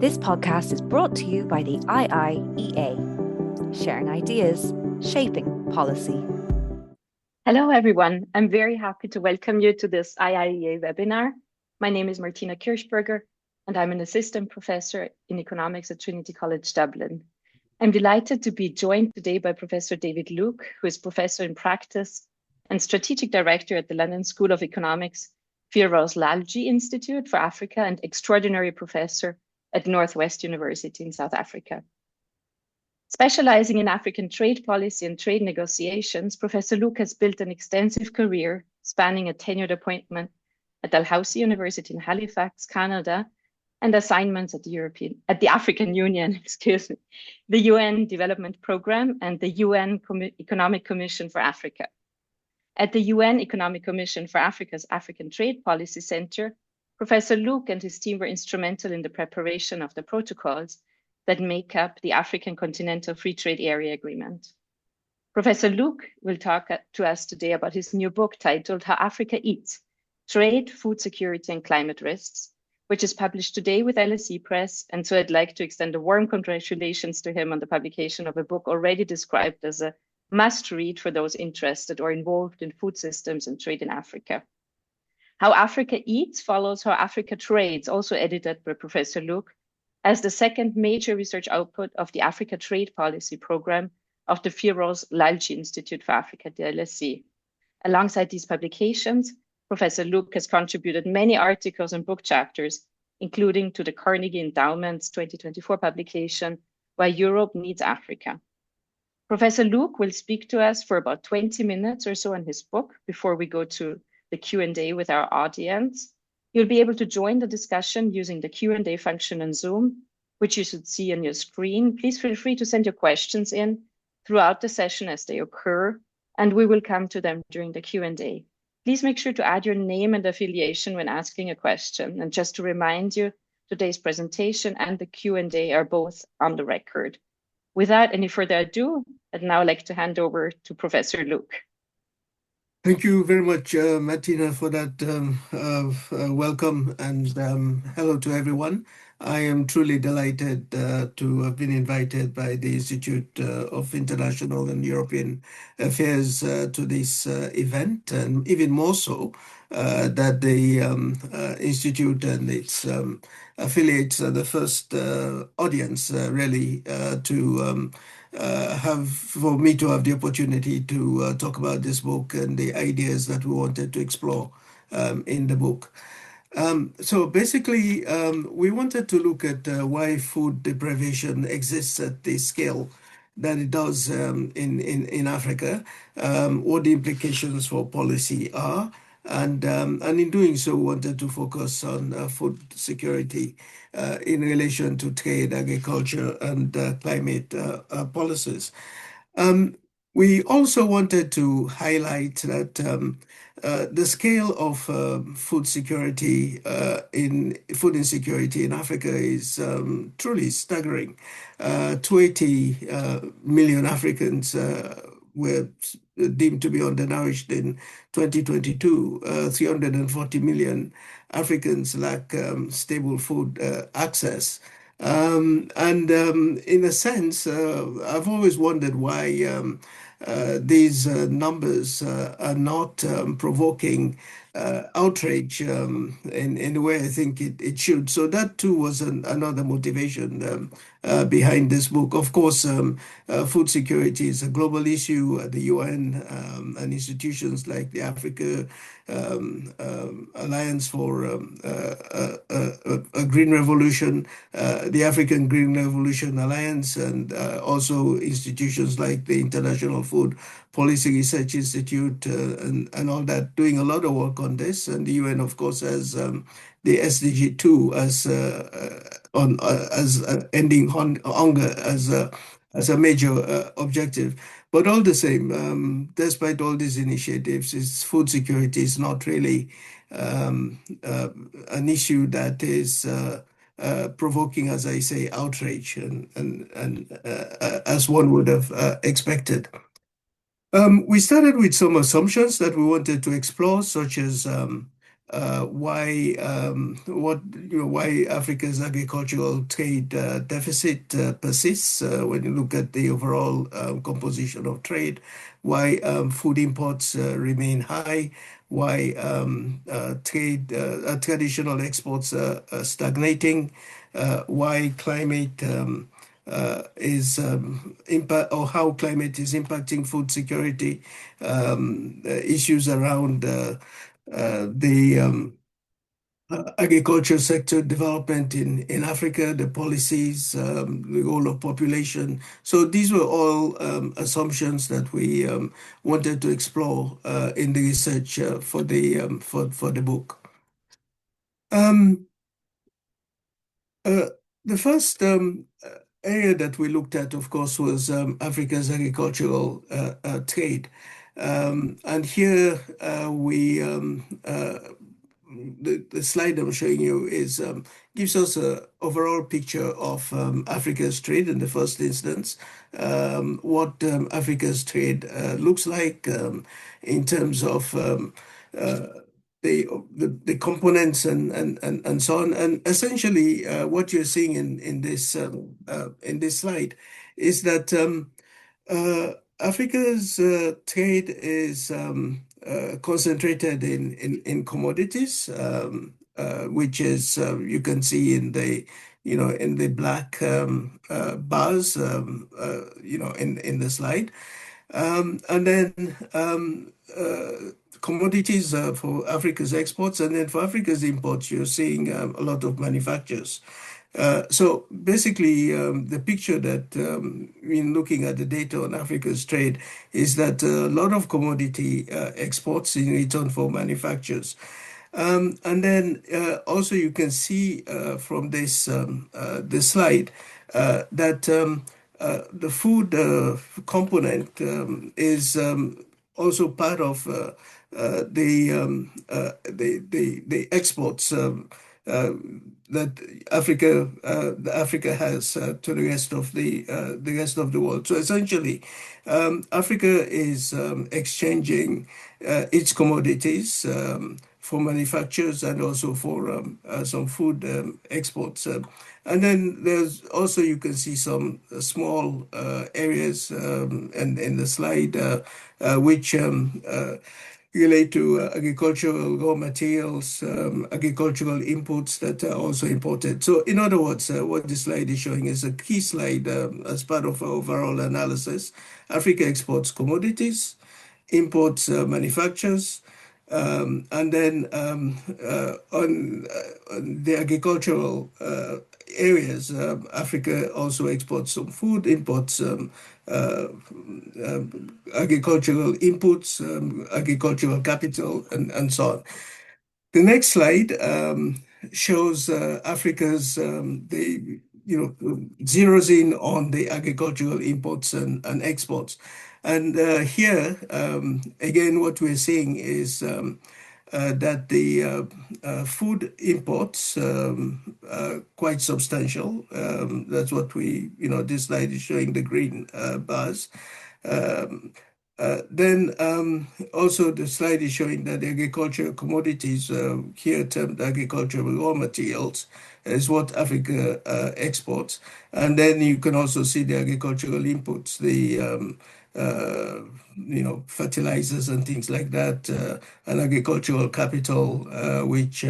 This podcast is brought to you by the IIEA, sharing ideas, shaping policy. Hello, everyone. I'm very happy to welcome you to this IIEA webinar. My name is Martina Kirschberger, and I'm an assistant professor in economics at Trinity College Dublin. I'm delighted to be joined today by Professor David Luke, who is professor in practice and strategic director at the London School of Economics, Firoz Lalji Institute for Africa, and extraordinary professor at Northwest University in South Africa. Specializing in African trade policy and trade negotiations, Professor Luke has built an extensive career spanning a tenured appointment at Dalhousie University in Halifax, Canada, and assignments at the African Union, the UN Development Programme, and the UN Economic Commission for Africa. At the UN Economic Commission for Africa's African Trade Policy Center, Professor Luke and his team were instrumental in the preparation of the protocols that make up the African Continental Free Trade Area Agreement. Professor Luke will talk to us today about his new book titled How Africa Eats: Trade, Food Security and Climate Risks, which is published today with LSE Press. And so I'd like to extend a warm congratulations to him on the publication of a book already described as a must-read for those interested or involved in food systems and trade in Africa. How Africa Eats follows How Africa Trades, also edited by Professor Luke, as the second major research output of the Africa Trade Policy Program of the Firoz Lalji Institute for Africa, the LSE. Alongside these publications, Professor Luke has contributed many articles and book chapters, including to the Carnegie Endowment's 2024 publication, Why Europe Needs Africa. Professor Luke will speak to us for about 20 minutes or so on his book before we go to the Q&A with our audience. You'll be able to join the discussion using the Q&A function on Zoom, which you should see on your screen. Please feel free to send your questions in throughout the session as they occur, and we will come to them during the Q&A. Please make sure to add your name and affiliation when asking a question. And just to remind you, today's presentation and the Q&A are both on the record. Without any further ado, I'd now like to hand over to Professor Luke. Thank you very much, Martina, for that welcome, and hello to everyone. I am truly delighted to have been invited by the Institute of International and European Affairs to this event, and even more so that the Institute and its affiliates are the first audience really to for me to have the opportunity to talk about this book and the ideas that we wanted to explore in the book. So basically, we wanted to look at why food deprivation exists at the scale that it does in Africa, what the implications for policy are, and in doing so, wanted to focus on food security in relation to trade, agriculture, and climate policies. We also wanted to highlight that the scale of food insecurity in Africa is truly staggering. 280 million Africans were deemed to be undernourished in 2022. 340 million Africans lack stable food access. In a sense, I've always wondered why these numbers are not provoking outrage in the way I think it should. So that too was another motivation behind this book. Of course, food security is a global issue at the UN and institutions like the Africa Alliance for a Green Revolution, the African Green Revolution Alliance, and also institutions like the International Food Policy Research Institute and all that, doing a lot of work on this. And the UN, of course, has the SDG 2 as ending hunger as a major objective. But all the same, despite all these initiatives, food security is not really an issue that is provoking, as I say, outrage and as one would have expected. We started with some assumptions that we wanted to explore, such as why Africa's agricultural trade deficit persists when you look at the overall composition of trade, why food imports remain high, why traditional exports are stagnating, why climate is impact or how climate is impacting food security, issues around the agriculture sector development in Africa, the policies, the role of population. So these were all assumptions that we wanted to explore in the research for the book. Uh, the first area that we looked at, of course, was Africa's agricultural trade. And here the slide I'm showing you gives us an overall picture of Africa's trade in the first instance, what Africa's trade looks like in terms of the components and so on. And essentially, what you're seeing in this slide is that Africa's trade is concentrated in commodities, which is you can see in the black bars, in the slide. And then commodities for Africa's exports, and then for Africa's imports, you're seeing a lot of manufacturers. So basically, the picture that in looking at the data on Africa's trade is that a lot of commodity exports in return for manufacturers. And then also you can see from this slide that the food component is also part of the exports that Africa has to the rest of the world. So essentially, Africa is exchanging its commodities for manufacturers and also for some food exports. And then there's also, you can see some small areas in the slide which relate to agricultural raw materials, agricultural inputs that are also imported. So in other words, what this slide is showing is a key slide as part of our overall analysis. Africa exports commodities, imports manufacturers, and then on the agricultural areas, Africa also exports some food, imports agricultural inputs, agricultural capital, and so on. The next slide shows Africa's zeroes in on the agricultural imports and exports. And here, again, what we're seeing is that the food imports are quite substantial. That's what this slide is showing, the green bars. Then also the slide is showing that the agricultural commodities, here termed agricultural raw materials, is what Africa exports. And then you can also see the agricultural inputs, the fertilizers and things like that, and agricultural capital, which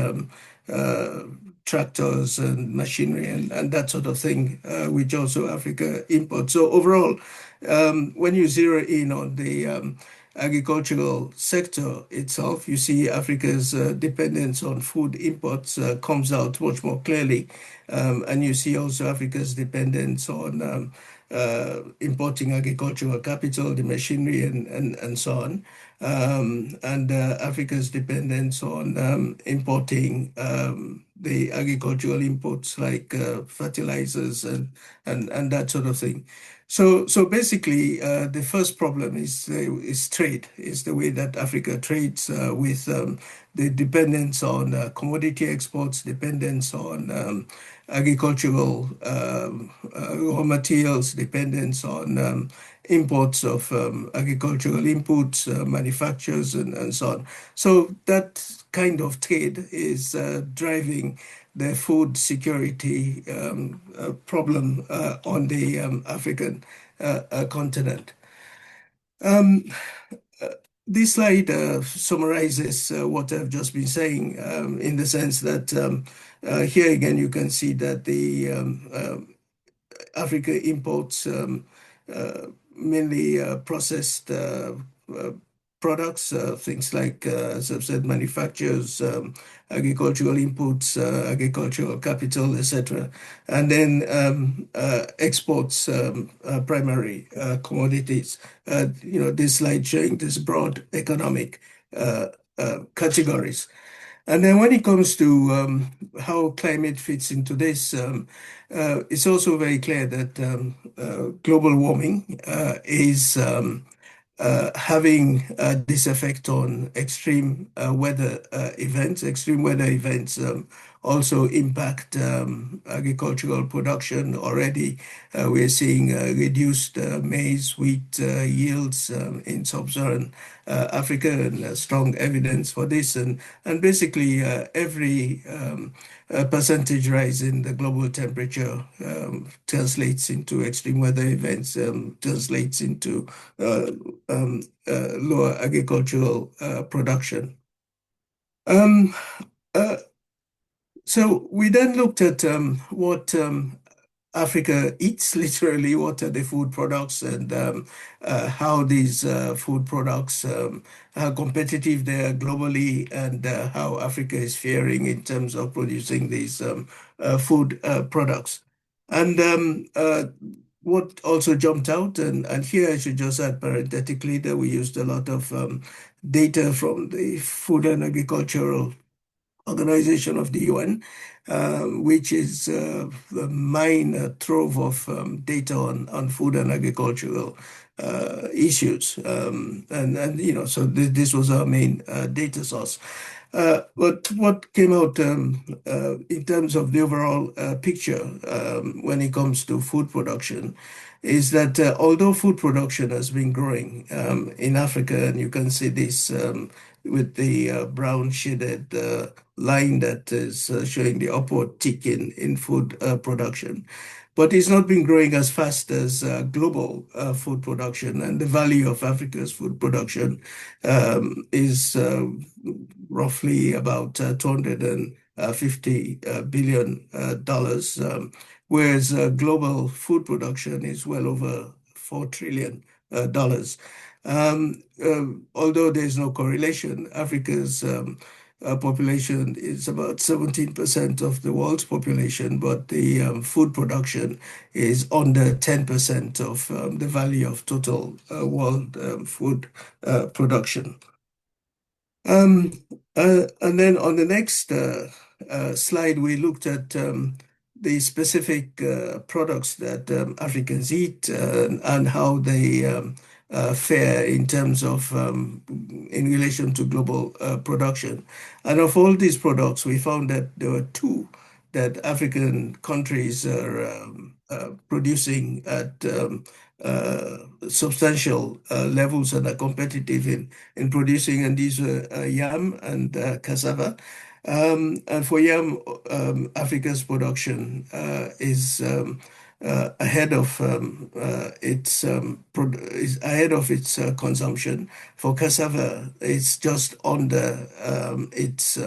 tractors and machinery and that sort of thing, which also Africa imports. So overall, when you zero in on the agricultural sector itself, you see Africa's dependence on food imports comes out much more clearly. And you see also Africa's dependence on importing agricultural capital, the machinery, and so on. And Africa's dependence on importing the agricultural inputs like fertilizers and that sort of thing. So basically, the first problem is trade, is the way that Africa trades with the dependence on commodity exports, dependence on agricultural raw materials, dependence on imports of agricultural inputs, manufacturers, and so on. So that kind of trade is driving the food security problem on the African continent. Um, this slide summarizes what I've just been saying in the sense that here again you can see that the Africa imports mainly processed products, things like, as I've said, manufacturers, agricultural inputs, agricultural capital, etc., and then exports primary commodities. This slide showing this broad economic categories. And then when it comes to how climate fits into this, it's also very clear that global warming is having this effect on extreme weather events. Extreme weather events also impact agricultural production. Already, we're seeing reduced maize, wheat yields in sub-Saharan Africa, and strong evidence for this. And basically, every percentage rise in the global temperature translates into extreme weather events, translates into lower agricultural production. So we then looked at what Africa eats, literally, what are the food products, and how these food products, how competitive they are globally, and how Africa is faring in terms of producing these food products. And what also jumped out, and here I should just add parenthetically that we used a lot of data from the Food and Agricultural Organization of the UN, which is the mine trove of data on food and agricultural issues. So this was our main data source. But what came out in terms of the overall picture when it comes to food production is that although food production has been growing in Africa, and you can see this with the brown shaded line that is showing the upward tick in food production. But it's not been growing as fast as global food production, and the value of Africa's food production is roughly about $250 billion, whereas global food production is well over $4 trillion. Although there's no correlation, Africa's population is about 17% of the world's population, but the food production is under 10% of the value of total world food production. And then on the next slide, we looked at the specific products that Africans eat and how they fare in terms of in relation to global production. And of all these products, we found that there were two that African countries are producing at substantial levels and are competitive in producing, and these were yam and cassava. And for yam, Africa's production is ahead of its consumption. For cassava, it's just under its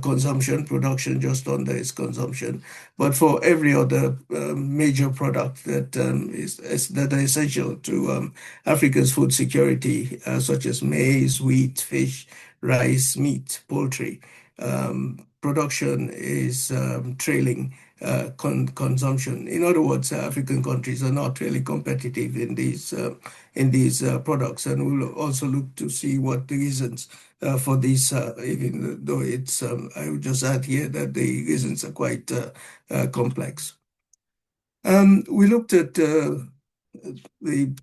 consumption, production just under its consumption. But for every other major product that that are essential to Africa's food security, such as maize, wheat, fish, rice, meat, poultry, production is trailing consumption. In other words, African countries are not really competitive in these products, and we'll also look to see what the reasons for this, even though it's. I would just add here that the reasons are quite complex. We looked at the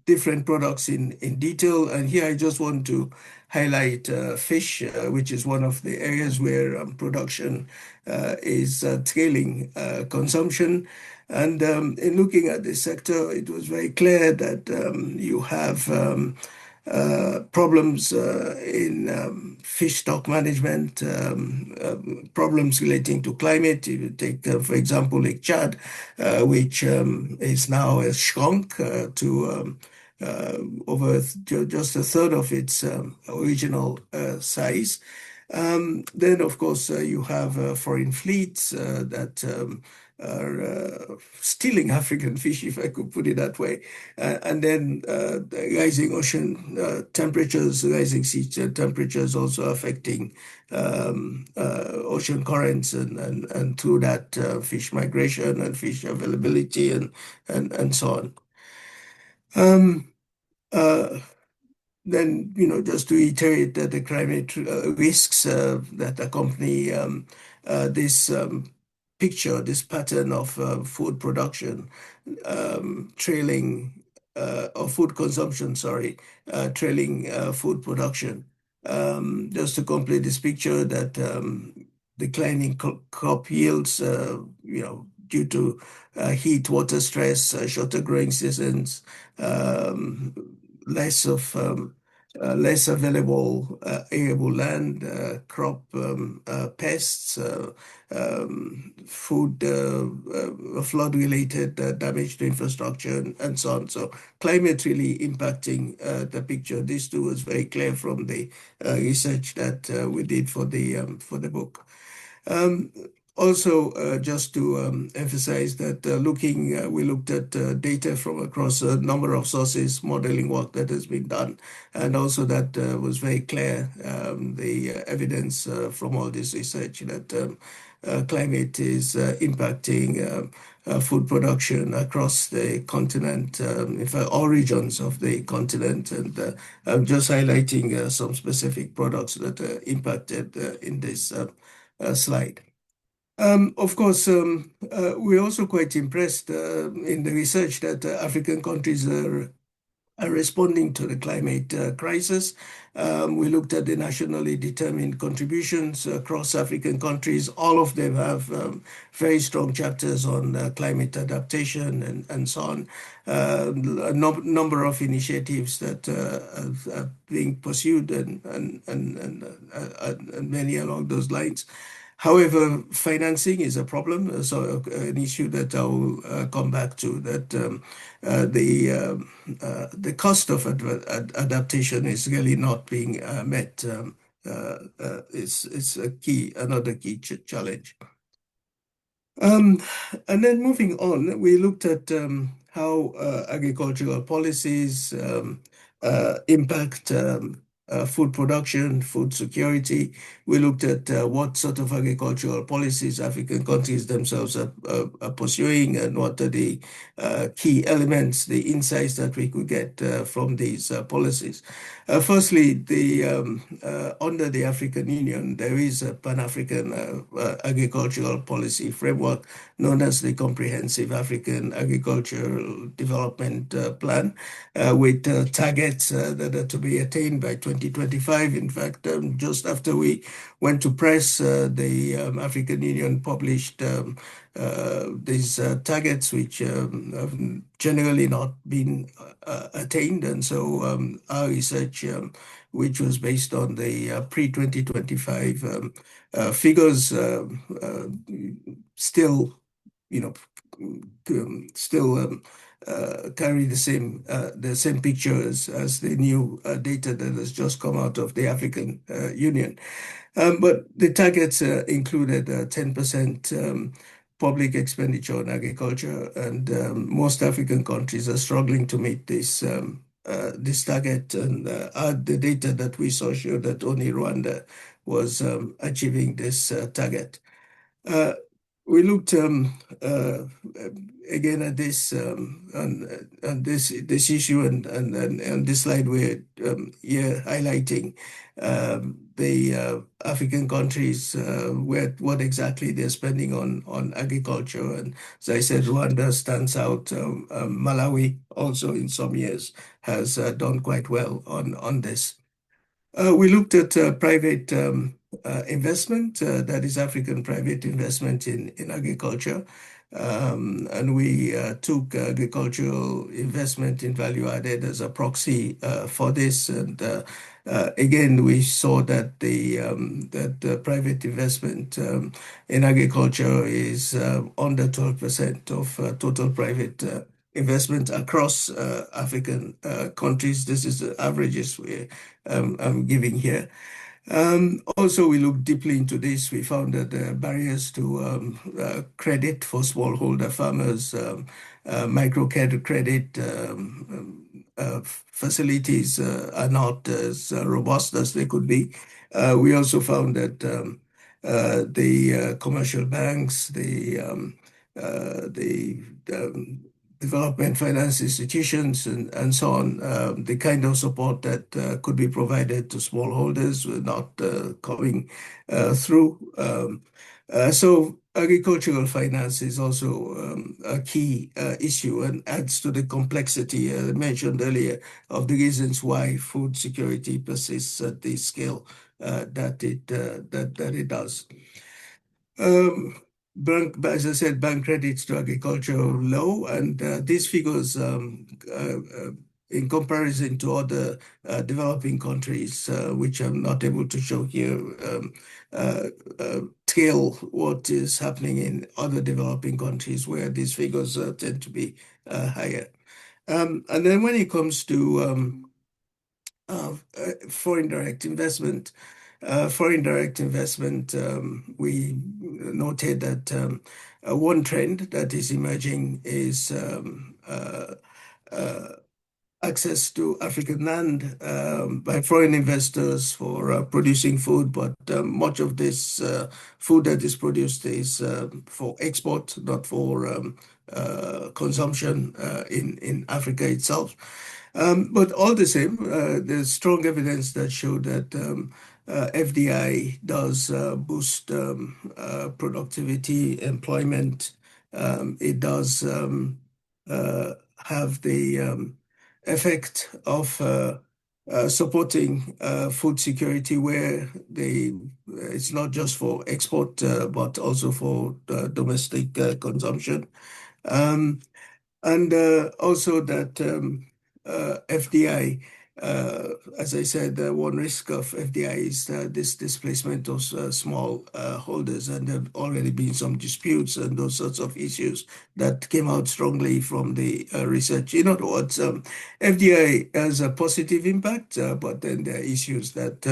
different products in detail, and here I just want to highlight fish, which is one of the areas where production is trailing consumption. And in looking at this sector, it was very clear that you have problems in fish stock management, problems relating to climate. If you take, for example, Lake Chad, which is now has shrunk to over just a third of its original size. Then, of course, you have foreign fleets that are stealing African fish, if I could put it that way. And then the rising ocean temperatures, rising sea temperatures also affecting ocean currents and through that fish migration and fish availability and so on. Uh, Then, just to reiterate that the climate risks that accompany this picture, this pattern of food production trailing, or food consumption, sorry, trailing food production. Just to complete this picture, that declining crop yields, due to heat, water stress, shorter growing seasons, um, less available arable land, crop pests, food, flood-related damage to infrastructure, and so on. So climate really impacting the picture. This too was very clear from the research that we did for the book. Also, just to emphasize that we looked at data from across a number of sources, modeling work that has been done, and also that was very clear, the evidence from all this research that climate is impacting food production across the continent, in fact, all regions of the continent. And I'm just highlighting some specific products that are impacted in this slide. Of course, we're also quite impressed in the research that African countries are responding to the climate crisis. We looked at the nationally determined contributions across African countries. All of them have very strong chapters on climate adaptation and so on. A number of initiatives that are being pursued and many along those lines. However, financing is a problem, so an issue that I will come back to, that the cost of adaptation is really not being met. It's another key challenge. And then moving on, we looked at how agricultural policies impact food production, food security. We looked at what sort of agricultural policies African countries themselves are pursuing, and what are the key elements, the insights that we could get from these policies. Firstly, under the African Union, there is a Pan-African agricultural policy framework known as the Comprehensive African Agricultural Development Plan, with targets that are to be attained by 2025. In fact, just after we went to press, the African Union published these targets, which have generally not been attained. And so our research, which was based on the pre-2025 figures, still carry the same pictures as the new data that has just come out of the African Union. But the targets included 10% public expenditure on agriculture, and most African countries are struggling to meet this target. And the data that we saw showed that only Rwanda was achieving this target. We looked again at this this issue, and this slide we're here highlighting the African countries, what exactly they're spending on agriculture. And as I said, Rwanda stands out. Malawi also in some years has done quite well on this. We looked at private investment, that is African private investment in agriculture. And we took agricultural investment in value added as a proxy for this. And again, we saw that the private investment in agriculture is under 12% of total private investment across African countries. This is the averages I'm giving here. Also, we looked deeply into this. We found that the barriers to credit for smallholder farmers, microcredit facilities are not as robust as they could be. We also found that the commercial banks, the development finance institutions and so on, the kind of support that could be provided to smallholders were not coming through. So agricultural finance is also a key issue and adds to the complexity I mentioned earlier of the reasons why food security persists at the scale that it does. As I said, bank credits to agriculture are low, and these figures, in comparison to other developing countries, which I'm not able to show here, tell what is happening in other developing countries where these figures tend to be higher. And then when it comes to foreign direct investment, we noted that one trend that is emerging is access to African land by foreign investors for producing food, but much of this food that is produced is for export, not for consumption in Africa itself. But all the same, there's strong evidence that show that FDI does boost productivity, employment. It does have the effect of supporting food security, where it's not just for export, but also for domestic consumption. And also that FDI, as I said, one risk of FDI is this displacement of small holders, and there have already been some disputes and those sorts of issues that came out strongly from the research. In other words, FDI has a positive impact, but then there are issues that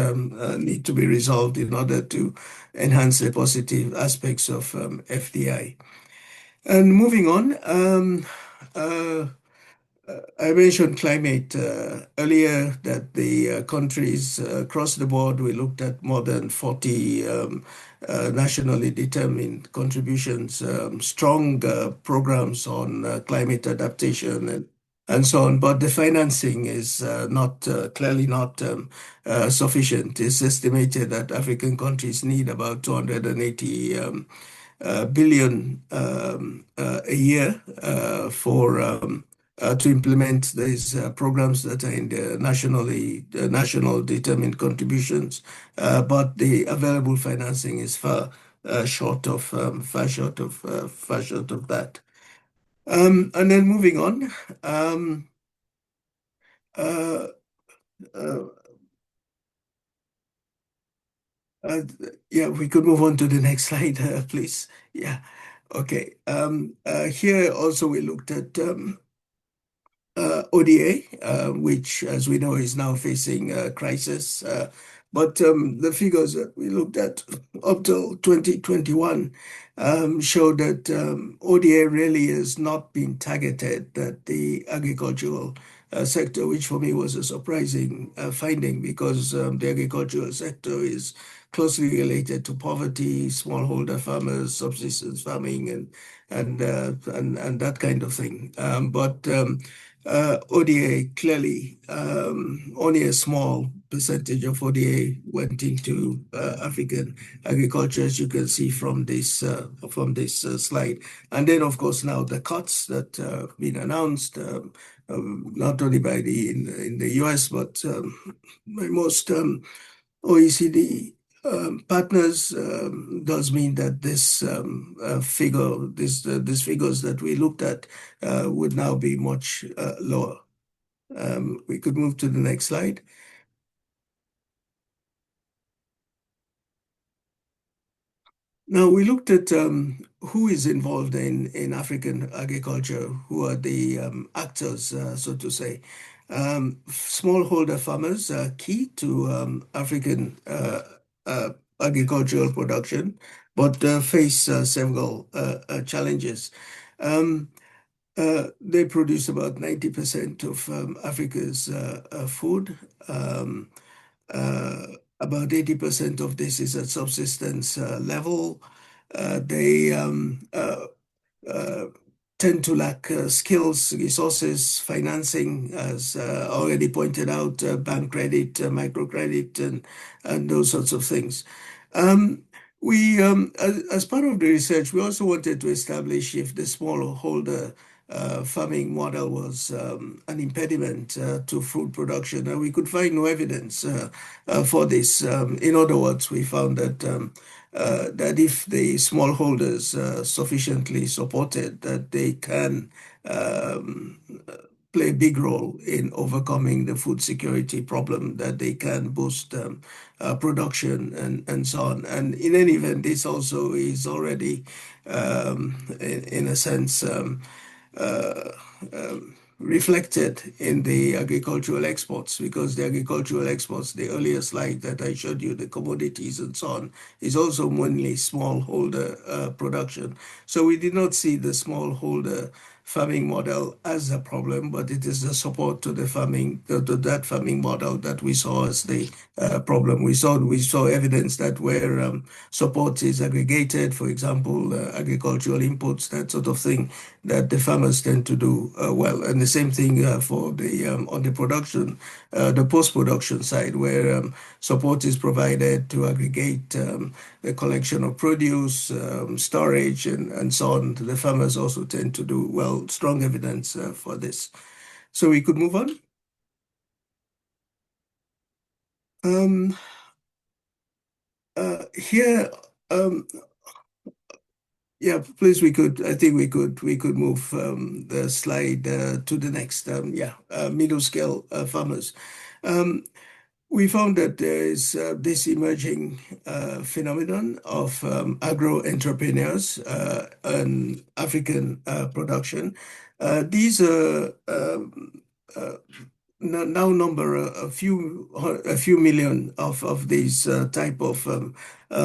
need to be resolved in order to enhance the positive aspects of FDI. And moving on, I mentioned climate earlier, that the countries across the board, we looked at more than 40 nationally determined contributions, strong programs on climate adaptation and so on. But the financing is clearly not sufficient. It's estimated that African countries need about 280 billion a year to implement these programs that are in the national determined contributions, but the available financing is far short of that. And then moving on. Yeah, we could move on to the next slide, please. Yeah. Okay. Here also we looked at ODA, which, as we know, is now facing a crisis. But the figures that we looked at up till 2021 showed that ODA really has not been targeted at the agricultural sector, which for me was a surprising finding, because the agricultural sector is closely related to poverty, smallholder farmers, subsistence farming, and that kind of thing. But ODA clearly, only a small percentage of ODA went into African agriculture, as you can see from this slide. And then, of course, now the cuts that have been announced, not only in the US, but by most OECD partners does mean that this these figures that we looked at would now be much lower. We could move to the next slide. Now we looked at who is involved in African agriculture, who are the actors, so to say. Smallholder farmers are key to African agricultural production, but face several challenges. Um, they produce about 90% of Africa's food. Um, uh, about 80% of this is at subsistence level. They uh, tend to lack skills, resources, financing, as already pointed out, bank credit, microcredit, and those sorts of things. Um, as part of the research, we also wanted to establish if the smallholder farming model was an impediment to food production, and we could find no evidence for this. In other words, we found that if the smallholders sufficiently supported, that they can um, play a big role in overcoming the food security problem, that they can boost production and so on. And in any event, this also is already, in a sense, uh, reflected in the agricultural exports, because the agricultural exports, the earlier slide that I showed you, the commodities and so on, is also mainly smallholder production. So we did not see the smallholder farming model as a problem, but it is the support to the farming, to that farming model that we saw as the problem. We saw evidence that where support is aggregated, for example, agricultural inputs, that sort of thing, that the farmers tend to do well. And the same thing for the on the production, the post-production side, where support is provided to aggregate the collection of produce, storage, and so on. The farmers also tend to do well. Strong evidence for this. So we could move on. Um, here, yeah, please, we could, I think we could move the slide to the next, middle scale farmers. We found that there is this emerging phenomenon of agro entrepreneurs and African production. These are now number a few million of these type of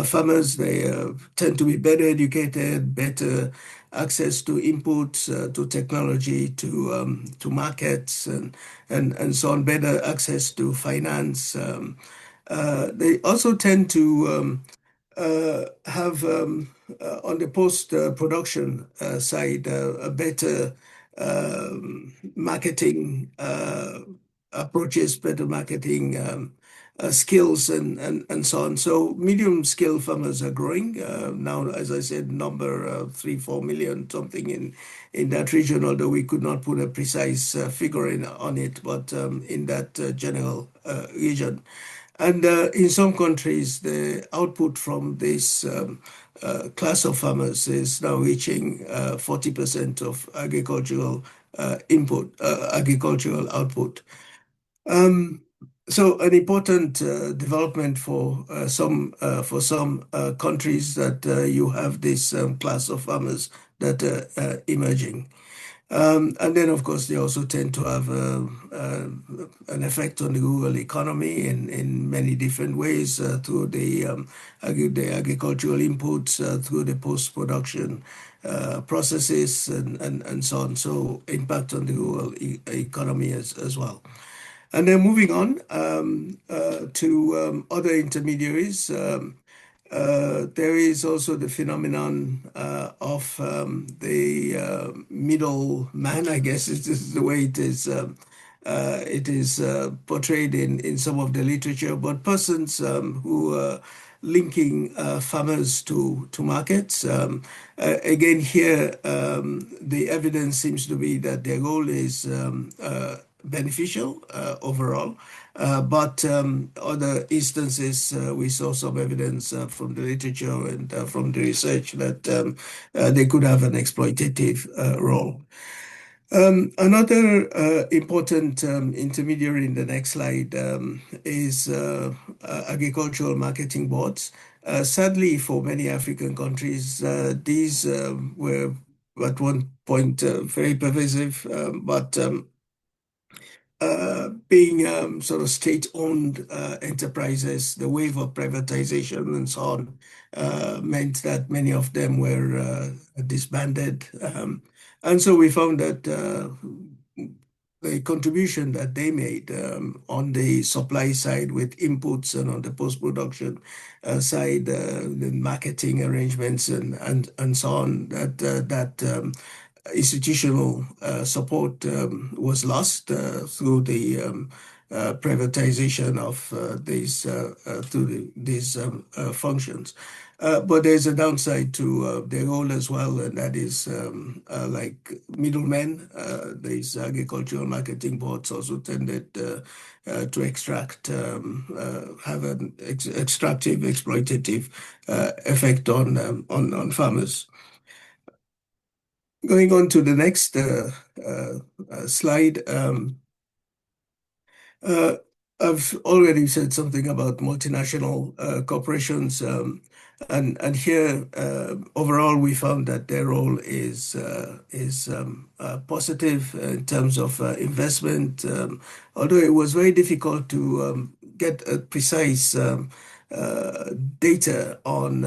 farmers. They tend to be better educated, better access to inputs, to technology, to markets, and so on, better access to finance. They also tend to have on the post production side a better marketing approaches, better marketing skills, and so on. So medium scale farmers are growing now, as I said, number 3-4 million, something in that region, although we could not put a precise figure on it, but in that general region. And in some countries, the output from this class of farmers is now reaching 40% of agricultural output. So an important development for some countries that you have this class of farmers that are emerging. And then, of course, they also tend to have an effect on the rural economy in many different ways through the agricultural inputs, through the post-production processes, and so on. So impact on the rural economy as well. And then moving on to other intermediaries. There is also the phenomenon of the middleman, I guess this is the way it is portrayed in some of the literature, but persons who are linking farmers to markets. Again, here, the evidence seems to be that their role is beneficial overall. But other instances, we saw some evidence from the literature and from the research that they could have an exploitative role. Another important intermediary in the next slide is agricultural marketing boards. Sadly, for many African countries, these were at one point very pervasive, but being sort of state-owned enterprises, the wave of privatization and so on meant that many of them were disbanded. And so we found that the contribution that they made on the supply side with inputs and on the post-production side, the marketing arrangements and so on, that institutional support was lost through the privatization of these functions. But there's a downside to their role as well, and that is like middlemen. These agricultural marketing boards also tended to extract, have an extractive, exploitative effect on farmers. Going on to the next slide. I've already said something about multinational corporations, and here overall we found that their role is positive in terms of investment, although it was very difficult to get a precise data on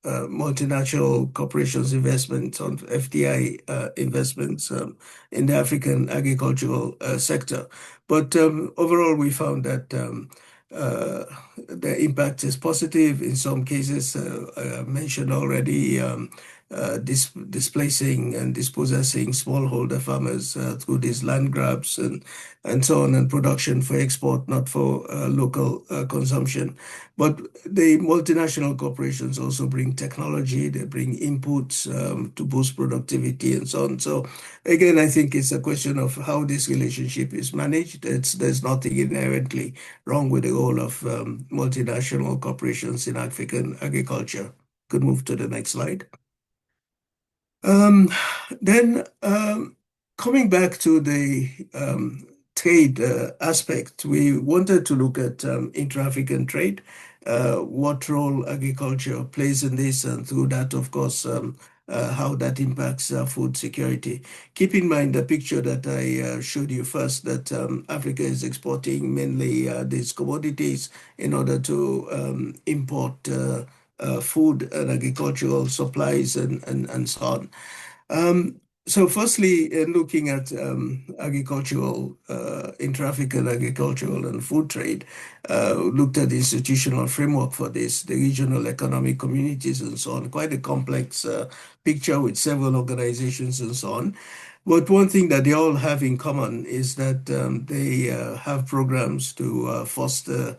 multinational corporations' investments, on FDI investments in the African agricultural sector. But overall, we found that the impact is positive. In some cases, I mentioned already, displacing and dispossessing smallholder farmers through these land grabs and so on, and production for export, not for local consumption. But the multinational corporations also bring technology, they bring inputs to boost productivity and so on. So again, I think it's a question of how this relationship is managed. There's nothing inherently wrong with the role of multinational corporations in African agriculture. Could move to the next slide. Then coming back to the trade aspect, we wanted to look at intra-African trade, what role agriculture plays in this, and through that, of course, how that impacts food security. Keep in mind the picture that I showed you first, that Africa is exporting mainly these commodities in order to import food and agricultural supplies and so on. So firstly, looking at agricultural, intra-African agricultural and food trade, looked at the institutional framework for this, the regional economic communities and so on, quite a complex picture with several organizations and so on. But one thing that they all have in common is that they have programs to foster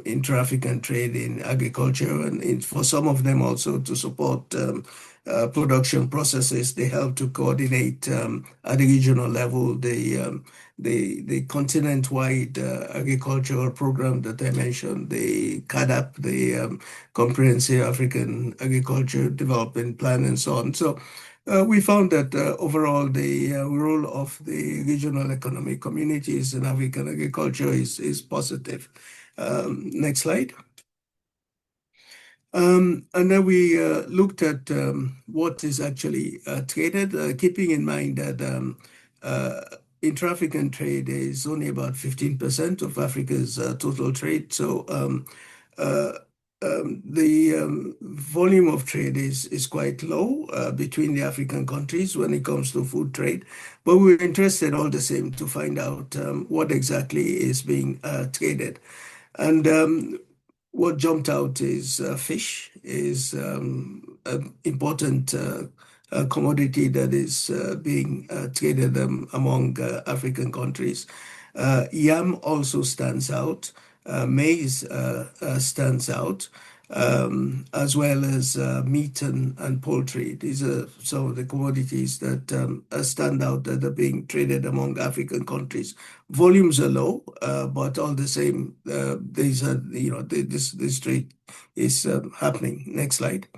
intra-African trade in agriculture, and for some of them also to support production processes. They help to coordinate at the regional level the continent-wide agricultural program that I mentioned, the CADAP, the Comprehensive African Agriculture Development Plan, and so on. So we found that overall the role of the regional economic communities in African agriculture is positive. Next slide. And then we looked at what is actually traded, keeping in mind that intra-African trade is only about 15% of Africa's total trade. So the volume of trade is quite low between the African countries when it comes to food trade. But we're interested all the same to find out what exactly is being traded. And what jumped out is fish is an important commodity that is being traded among African countries. Yam also stands out. Maize stands out. as well as meat and poultry. These are some of the commodities that stand out that are being traded among African countries. Volumes are low, but all the same, these are, this trade is happening. Next slide.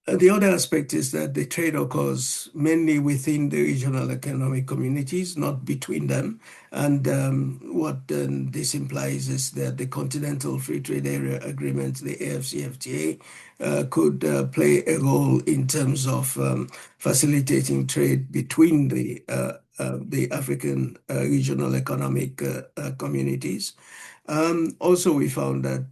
The other aspect is that the trade occurs mainly within the regional economic communities, not between them. And what this implies is that the Continental Free Trade Area Agreement, the AFCFTA, could play a role in terms of facilitating trade between the African regional economic communities. Also, we found that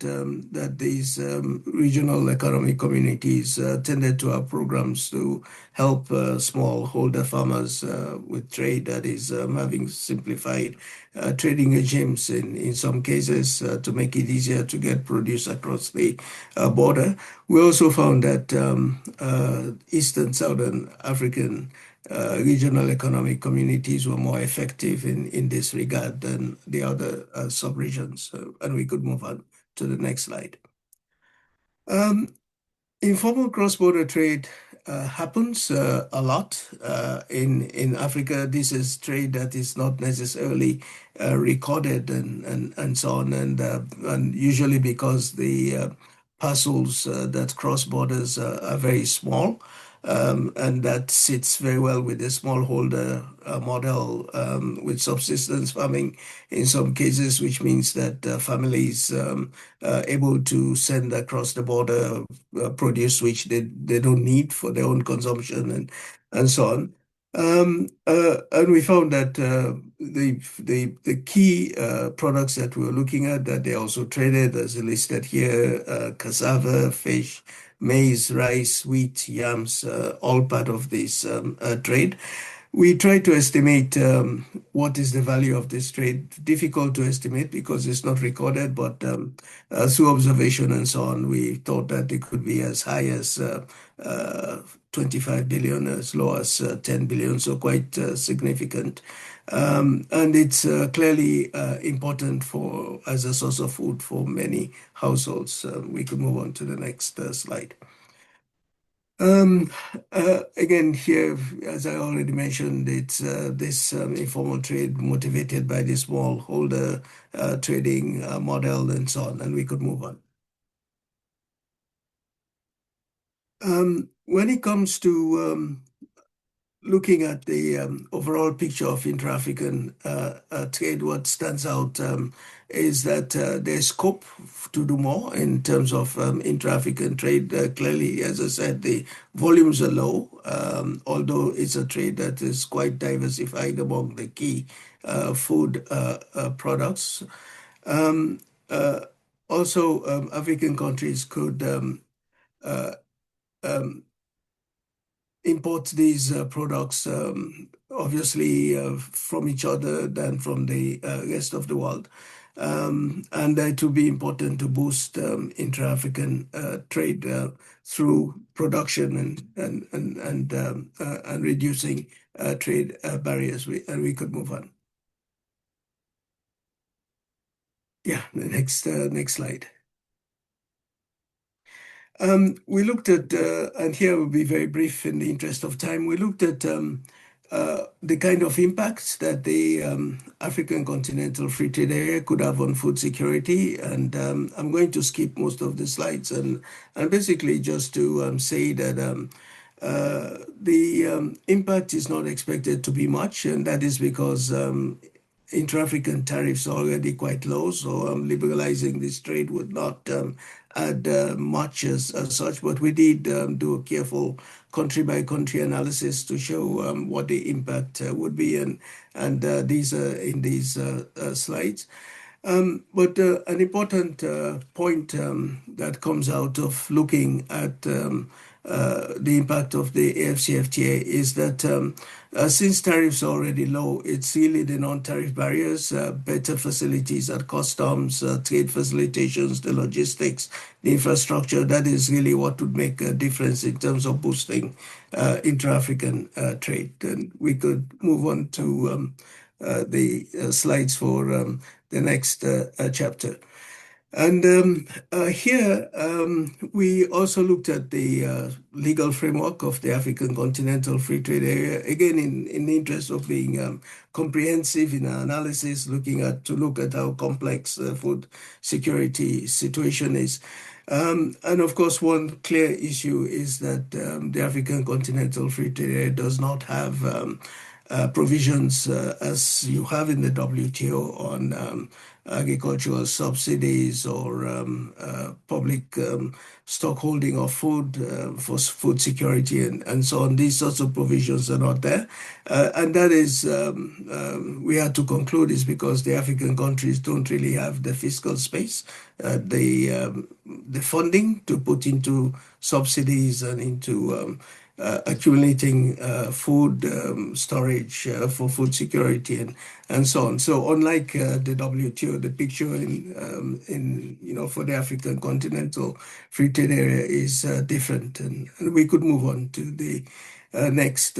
these regional economic communities tended to have programs to help smallholder farmers with trade, that is, having simplified trading regimes in some cases to make it easier to get produce across the border. We also found that Eastern Southern African regional economic communities were more effective in this regard than the other sub-regions. And we could move on to the next slide. Informal cross-border trade happens a lot in Africa. This is trade that is not necessarily recorded and so on, and usually because the parcels that cross borders are very small. And that sits very well with the smallholder model with subsistence farming in some cases, which means that families are able to send across the border produce which they don't need for their own consumption and so on. And we found that the key products that we were looking at, that they also traded, as listed here, cassava, fish, maize, rice, wheat, yams, all part of this trade. We try to estimate what is the value of this trade. Difficult to estimate because it's not recorded, but through observation and so on, we thought that it could be as high as 25 billion, as low as 10 billion, so quite significant. And it's clearly important as a source of food for many households. We could move on to the next slide. Again, here, as I already mentioned, it's this informal trade motivated by the smallholder trading model and so on, and we could move on. When it comes to looking at the overall picture of intra-African trade, what stands out is that there's scope to do more in terms of intra-African trade. Clearly, as I said, the volumes are low, although it's a trade that is quite diversified among the key food products. Also, African countries could import these products, obviously, from each other than from the rest of the world. And it will be important to boost intra-African trade through production and reducing trade barriers. And we could move on. Yeah, the next slide. We looked at, and here we'll be very brief in the interest of time, we looked at the kind of impacts that the African Continental Free Trade Area could have on food security. And I'm going to skip most of the slides and basically just to say that the impact is not expected to be much, and that is because intra-African tariffs are already quite low, so liberalizing this trade would not add much as such. But we did do a careful country-by-country analysis to show what the impact would be, and these are in these slides. But an important point that comes out of looking at the impact of the AFCFTA is that since tariffs are already low, it's really the non-tariff barriers, better facilities at customs, trade facilitations, the logistics, the infrastructure. That is really what would make a difference in terms of boosting intra-African trade. And we could move on to the slides for the next chapter. And here we also looked at the legal framework of the African Continental Free Trade Area, again in the interest of being comprehensive in our analysis, to look at how complex food security situation is. And of course, one clear issue is that the African Continental Free Trade Area does not have provisions as you have in the WTO on agricultural subsidies or public stockholding of food for food security and so on. These sorts of provisions are not there. And that is, we had to conclude, is because the African countries don't really have the fiscal space, the funding to put into subsidies and into accumulating food storage for food security and so on. So unlike the WTO, the picture for the African Continental Free Trade Area is different, and we could move on to the next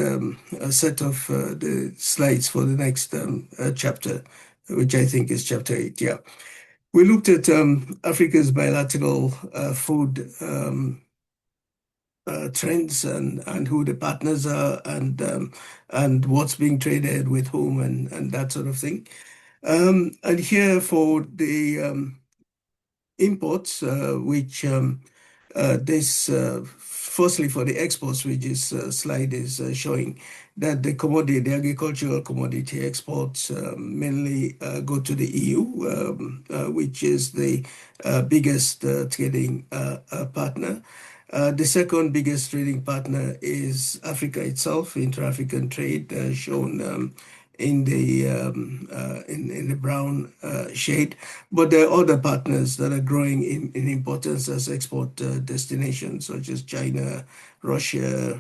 set of the slides for the next chapter, which I think is chapter 8. Yeah, we looked at Africa's bilateral food trends and who the partners are and what's being traded with whom and that sort of thing. And here for the imports, which firstly for the exports, which this slide is showing, that the agricultural commodity exports mainly go to the EU, which is the biggest trading partner. The second biggest trading partner is Africa itself, inter-African trade, shown in the brown shade. But there are other partners that are growing in importance as export destinations, such as China, Russia,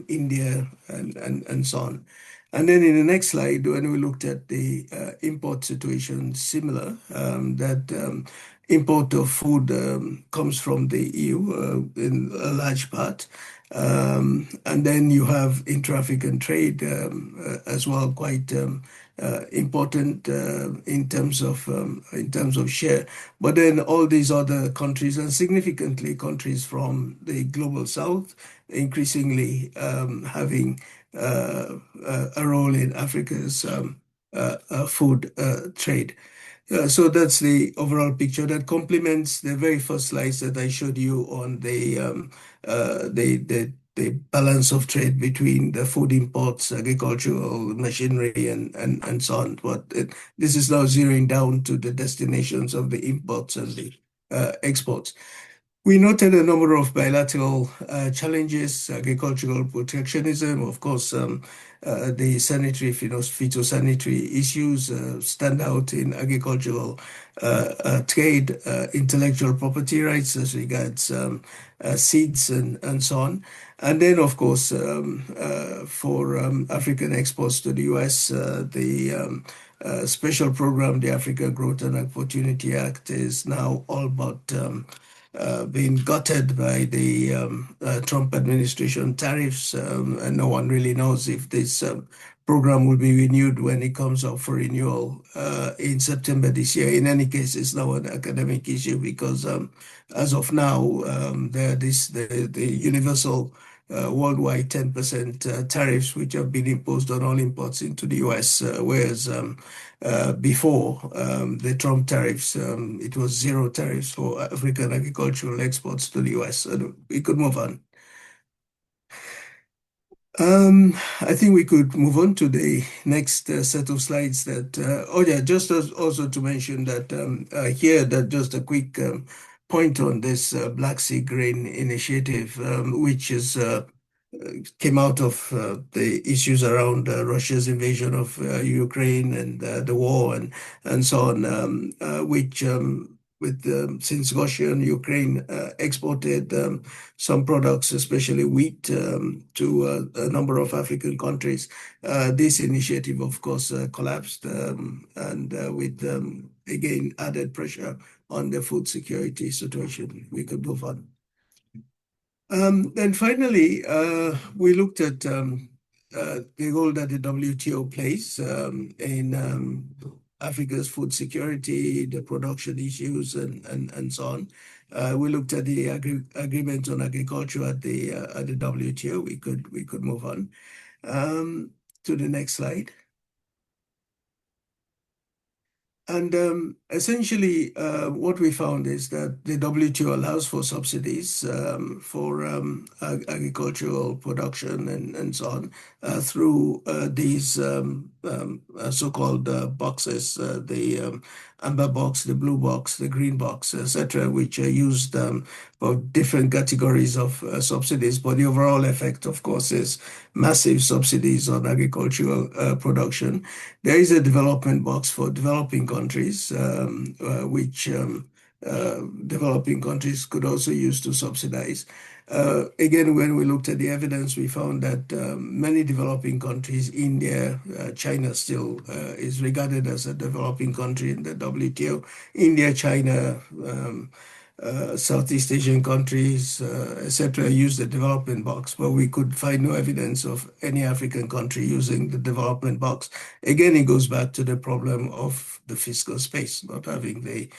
India, and so on. And then in the next slide, when we looked at the import situation, similar, that import of food comes from the EU in a large part. And then you have intra-African trade as well, quite important in terms of share. But then all these other countries, and significantly countries from the global south, increasingly having a role in Africa's food trade. So that's the overall picture that complements the very first slides that I showed you on the balance of trade between the food imports, agricultural machinery, and so on. But this is now zeroing down to the destinations of the imports and the exports. We noted a number of bilateral challenges, agricultural protectionism, of course, the sanitary, phytosanitary issues stand out in agricultural trade, intellectual property rights as regards seeds and so on. And then, of course, for African exports to the US, the special program, the Africa Growth and Opportunity Act, is now all but being gutted by the Trump administration tariffs, and no one really knows if this program will be renewed when it comes up for renewal in September this year. In any case, it's now an academic issue because as of now, the universal worldwide 10% tariffs, which have been imposed on all imports into the US, whereas before the Trump tariffs, it was zero tariffs for African agricultural exports to the US. So we could move on. I think we could move on to the next set of slides just also to mention that here, that just a quick point on this Black Sea Grain Initiative, which is came out of the issues around Russia's invasion of Ukraine and the war and so on, which since Russia and Ukraine exported some products, especially wheat, to a number of African countries, this initiative, of course, collapsed and with, again, added pressure on the food security situation. We could move on. And finally, we looked at the role that the WTO plays in Africa's food security, the production issues, and so on. We looked at the agreement on agriculture at the WTO. We could move on to the next slide. And essentially, what we found is that the WTO allows for subsidies for agricultural production and so on through these so-called boxes, the amber box, the blue box, the green box, etc., which are used for different categories of subsidies. But the overall effect, of course, is massive subsidies on agricultural production. There is a development box for developing countries, which developing countries could also use to subsidize. Again, when we looked at the evidence, we found that many developing countries, India, China still is regarded as a developing country in the WTO. India, China, Southeast Asian countries, etc., use the development box, but we could find no evidence of any African country using the development box. Again, it goes back to the problem of the fiscal space, not having the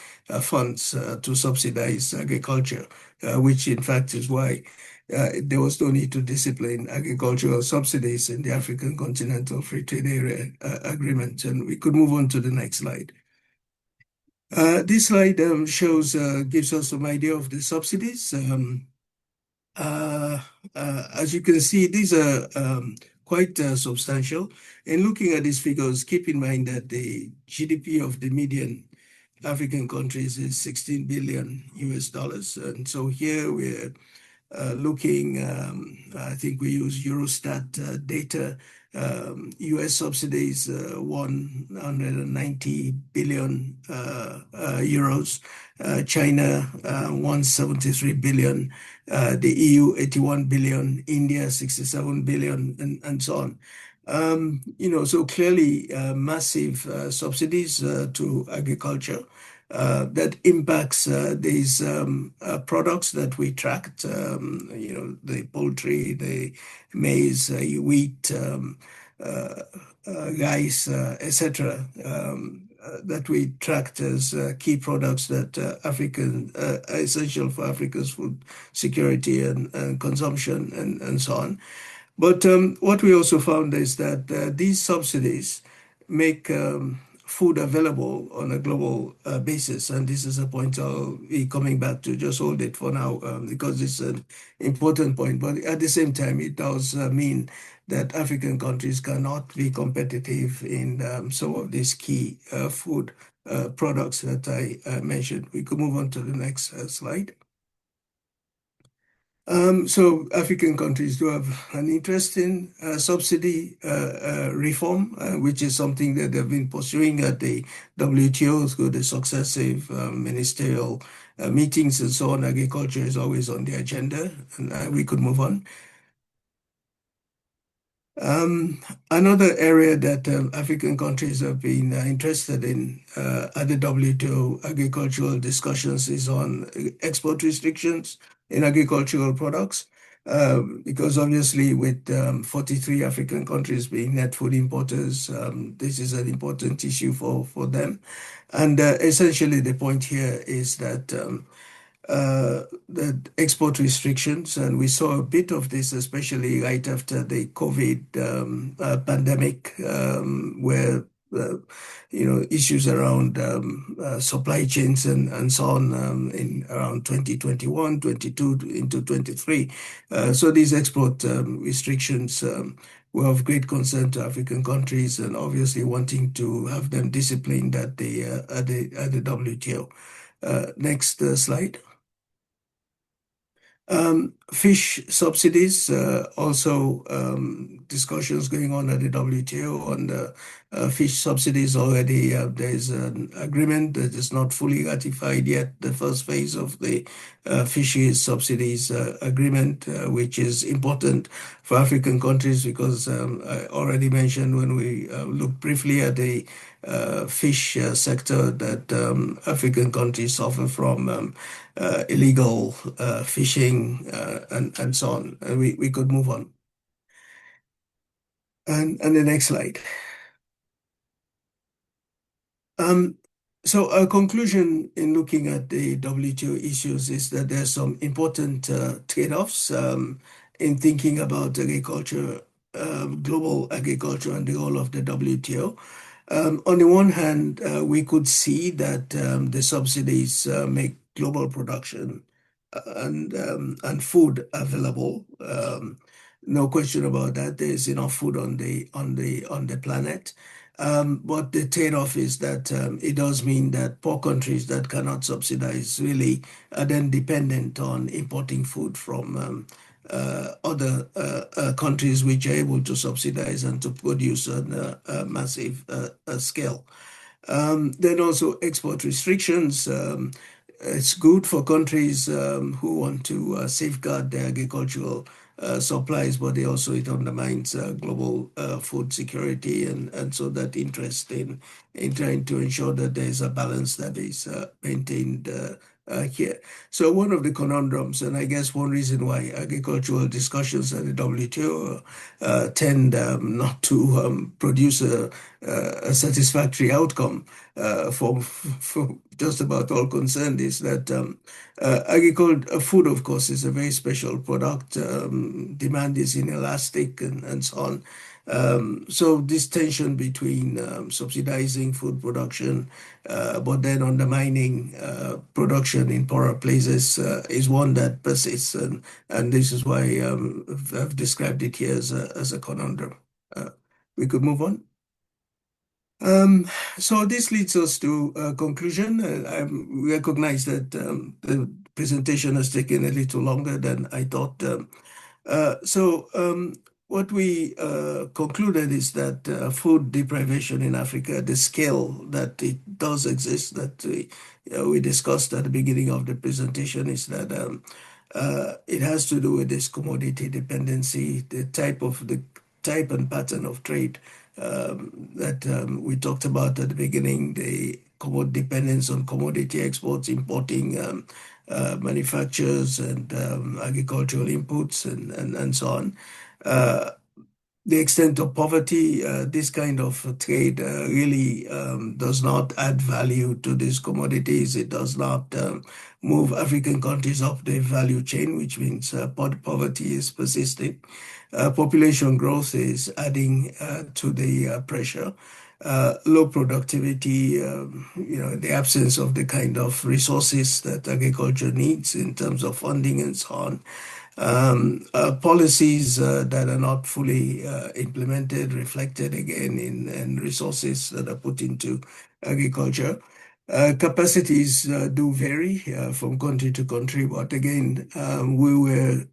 funds to subsidize agriculture, which in fact is why there was no need to discipline agricultural subsidies in the African Continental Free Trade Area Agreement. And we could move on to the next slide. This slide gives us some idea of the subsidies. As you can see, these are quite substantial. In looking at these figures, keep in mind that the GDP of the median African countries is 16 billion US dollars. And so here we're looking, I think we use Eurostat data. US subsidies 190 billion euros, China 173 billion, the EU 81 billion, India 67 billion, and so on. So clearly massive subsidies to agriculture. That impacts these products that we tracked, the poultry, the maize, wheat, rice, etc., that we tracked as key products that are essential for Africa's food security and consumption and so on. But what we also found is that these subsidies make food available on a global basis. And this is a point I'll be coming back to. Just hold it for now because it's an important point. But at the same time, it does mean that African countries cannot be competitive in some of these key food products that I mentioned. We could move on to the next slide. So African countries do have an interest in subsidy reform, which is something that they've been pursuing at the WTO through the successive ministerial meetings and so on. Agriculture is always on the agenda, and we could move on. Another area that African countries have been interested in at the WTO agricultural discussions is on export restrictions in agricultural products, because obviously with 43 African countries being net food importers, this is an important issue for them. And essentially the point here is that the export restrictions, and we saw a bit of this, especially right after the COVID pandemic, where issues around supply chains and so on in around 2021, 22 into 23. So these export restrictions were of great concern to African countries, and obviously wanting to have them disciplined at the WTO. Next slide. Fish subsidies, also discussions going on at the WTO on the fish subsidies already. There's an agreement that is not fully ratified yet, the first phase of the fisheries subsidies agreement, which is important for African countries because I already mentioned when we looked briefly at the fish sector that African countries suffer from illegal fishing and so on. We could move on. And the next slide. Um, so a conclusion in looking at the WTO issues is that there's some important trade-offs in thinking about agriculture, global agriculture, and the role of the WTO. On the one hand, we could see that the subsidies make global production and food available. No question about that. There is enough food on the planet. But the trade-off is that it does mean that poor countries that cannot subsidize really are then dependent on importing food from other countries which are able to subsidize and to produce on a massive scale. Then also export restrictions. It's good for countries who want to safeguard their agricultural supplies, but it undermines global food security, and so that interest in trying to ensure that there is a balance that is maintained here. So one of the conundrums, and I guess one reason why agricultural discussions at the WTO tend not to produce a satisfactory outcome for just about all concerned is that food, of course, is a very special product. Demand is inelastic and so on. So this tension between subsidizing food production, but then undermining production in poorer places is one that persists, and this is why I've described it here as a conundrum. We could move on. So this leads us to a conclusion. I recognize that the presentation has taken a little longer than I thought. What we concluded is that food deprivation in Africa, the scale that it does exist, that we discussed at the beginning of the presentation, is that it has to do with this commodity dependency, the type and pattern of trade that we talked about at the beginning, the dependence on commodity exports, importing manufacturers and agricultural inputs and so on. The extent of poverty, this kind of trade really does not add value to these commodities. It does not move African countries up the value chain, which means poverty is persisting. Population growth is adding to the pressure. Low productivity, the absence of the kind of resources that agriculture needs in terms of funding and so on. Policies that are not fully implemented, reflected again in resources that are put into agriculture. Capacities do vary from country to country, but again, we were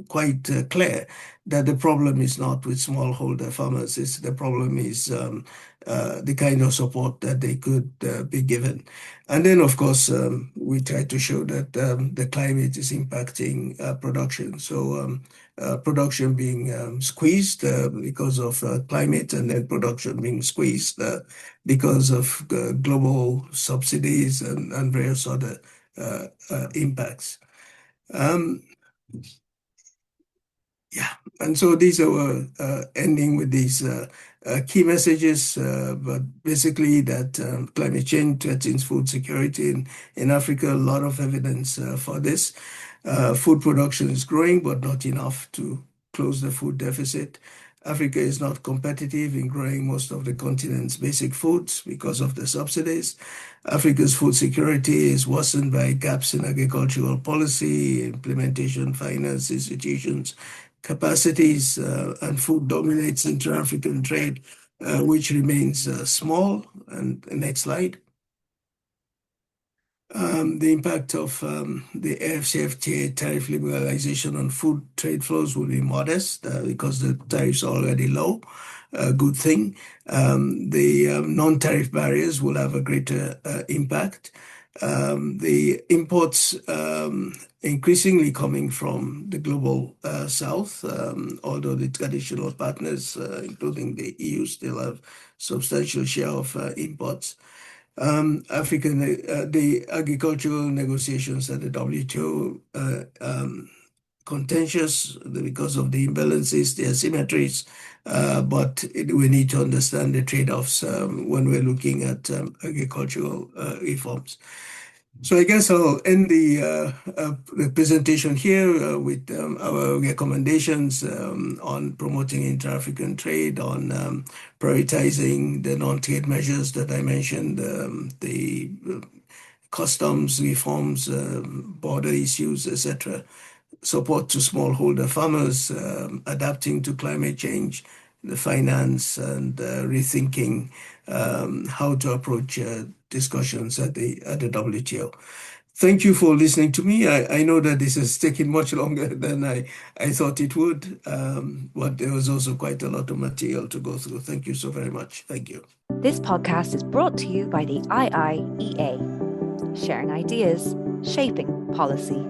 quite clear that the problem is not with smallholder farmers. The problem is the kind of support that they could be given. And then, of course, we try to show that the climate is impacting production. So production being squeezed because of climate, and then production being squeezed because of global subsidies and various other impacts. Yeah, and so these are ending with these key messages, but basically that climate change threatens food security in Africa. A lot of evidence for this. Food production is growing, but not enough to close the food deficit. Africa is not competitive in growing most of the continent's basic foods because of the subsidies. Africa's food security is worsened by gaps in agricultural policy, implementation, finance, institutions, capacities, and food dominates inter-African trade, which remains small. And the next slide. The impact of the AfCFTA tariff liberalization on food trade flows will be modest because the tariffs are already low. Good thing. The non-tariff barriers will have a greater impact. The imports increasingly coming from the global south, although the traditional partners, including the EU, still have substantial share of imports. The agricultural negotiations at the WTO contentious because of the imbalances, the asymmetries, but we need to understand the trade-offs when we're looking at agricultural reforms. So I guess I'll end the presentation here with our recommendations on promoting inter-African trade, on prioritizing the non-trade measures that I mentioned, the customs reforms, border issues, etc., support to smallholder farmers, adapting to climate change, the finance, and rethinking how to approach discussions at the WTO. Thank you for listening to me. I know that this has taken much longer than I thought it would, but there was also quite a lot of material to go through. Thank you so very much. Thank you. This podcast is brought to you by the IIEA, sharing ideas, shaping policy.